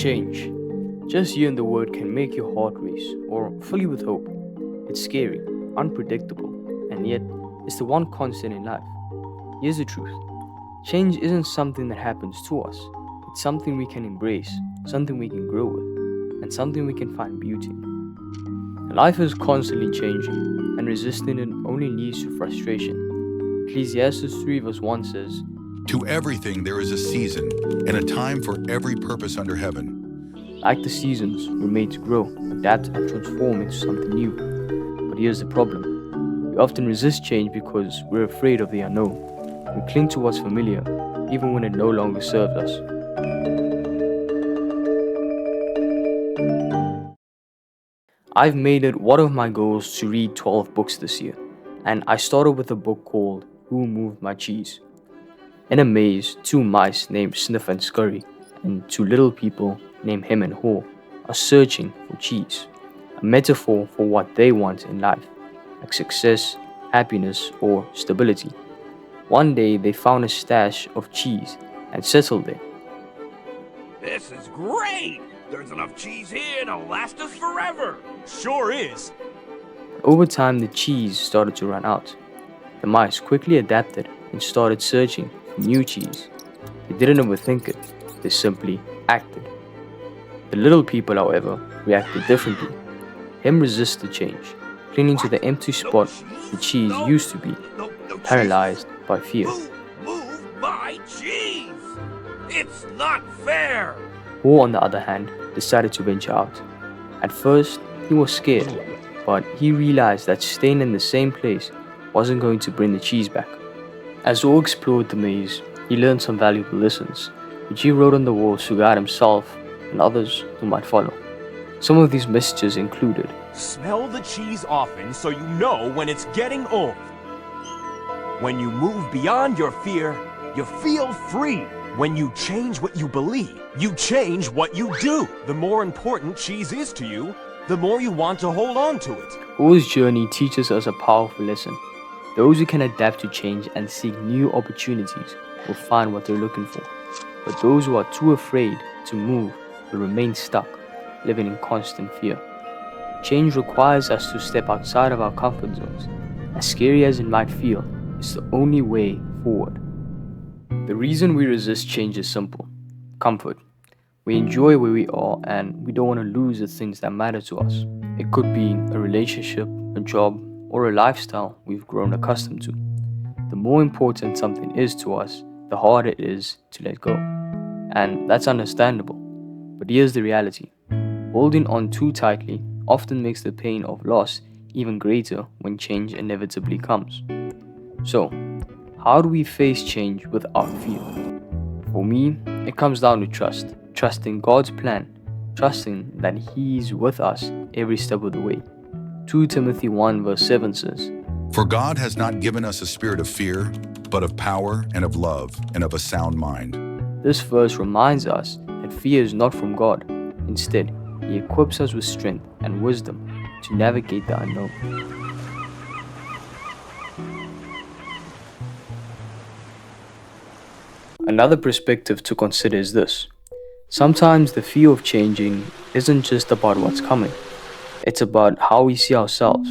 Change. Just hearing the word can make your heart race or fill you with hope. It's scary, unpredictable, and yet it's the one constant in life. Here's the truth: change isn't something that happens to us, it's something we can embrace, something we can grow with, and something we can find beauty in. Life is constantly changing, and resisting it only leads to frustration. Ecclesiastes 3 verse 1 says, To everything there is a season, and a time for every purpose under heaven. like the seasons, we're made to grow, adapt, and transform into something new. But here's the problem: we often resist change because we're afraid of the unknown. We cling to what's familiar, even when it no longer serves us. I've made it one of my goals to read 12 books this year, and I started with a book called Who Moved My Cheese? In a maze, two mice named Sniff and Scurry and two little people named Hem and Haw are searching for cheese, a metaphor for what they want in life, like success, happiness, or stability. One day they found a stash of cheese and settled there. This is great! There's enough cheese here to last us forever! Sure is. Over time, the cheese started to run out. The mice quickly adapted and started searching for new cheese. They didn't overthink it, they simply acted. The little people, however, reacted differently. Him resisted change, clinging to the empty spot the cheese used to be, paralyzed by fear. Move my cheese! It's not fair! Haw, on the other hand, decided to venture out. At first, he was scared, but he realized that staying in the same place wasn't going to bring the cheese back. As Haw explored the maze, he learned some valuable lessons, which he wrote on the walls to guide himself and others who might follow. Some of these messages included: Smell the cheese often so you know when it's getting old. When you move beyond your fear, you feel free. When you change what you believe, you change what you do. The more important cheese is to you, the more you want to hold on to it. Haw's journey teaches us a powerful lesson. Those who can adapt to change and seek new opportunities will find what they're looking for. But those who are too afraid to move will remain stuck, living in constant fear. Change requires us to step outside of our comfort zones. As scary as it might feel, it's the only way forward. The reason we resist change is simple: comfort. We enjoy where we are and we don't want to lose the things that matter to us. It could be a relationship, a job, or a lifestyle we've grown accustomed to. The more important something is to us, the harder it is to let go. And that's understandable. But here's the reality: holding on too tightly often makes the pain of loss even greater when change inevitably comes. So, how do we face change without fear? For me, it comes down to trust. Trusting God's plan, trusting that He's with us every step of the way. 2 Timothy 1 verse 7 says, For God has not given us a spirit of fear, but of power and of love and of a sound mind. This verse reminds us that fear is not from God. Instead, He equips us with strength and wisdom to navigate the unknown. Another perspective to consider is this: sometimes the fear of changing isn't just about what's coming, it's about how we see ourselves.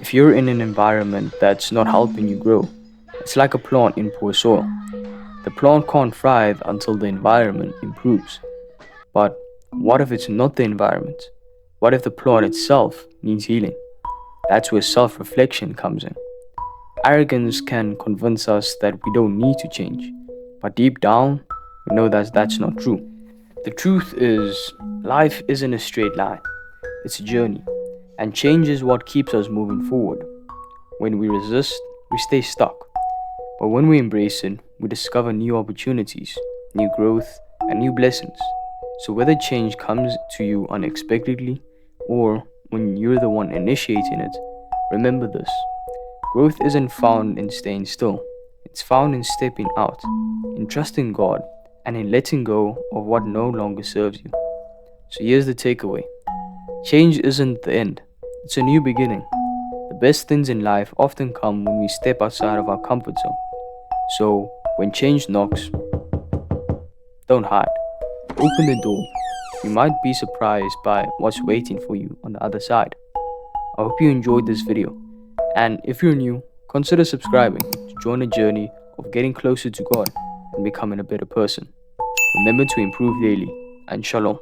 If you're in an environment that's not helping you grow, it's like a plant in poor soil. The plant can't thrive until the environment improves. But what if it's not the environment? What if the plant itself needs healing? That's where self-reflection comes in. Arrogance can convince us that we don't need to change, but deep down, we know that that's not true. The truth is, life isn't a straight line. It's a journey, and change is what keeps us moving forward. When we resist, we stay stuck. But when we embrace it, we discover new opportunities, new growth, and new blessings. So whether change comes to you unexpectedly, or when you're the one initiating it, remember this: growth isn't found in staying still. It's found in stepping out, in trusting God, and in letting go of what no longer serves you. So here's the takeaway: change isn't the end, it's a new beginning. The best things in life often come when we step outside of our comfort zone. So when change knocks, don't hide. Open the door, you might be surprised by what's waiting for you on the other side. I hope you enjoyed this video, and if you're new, consider subscribing to join a journey of getting closer to God and becoming a better person. Remember to improve daily, and Shalom.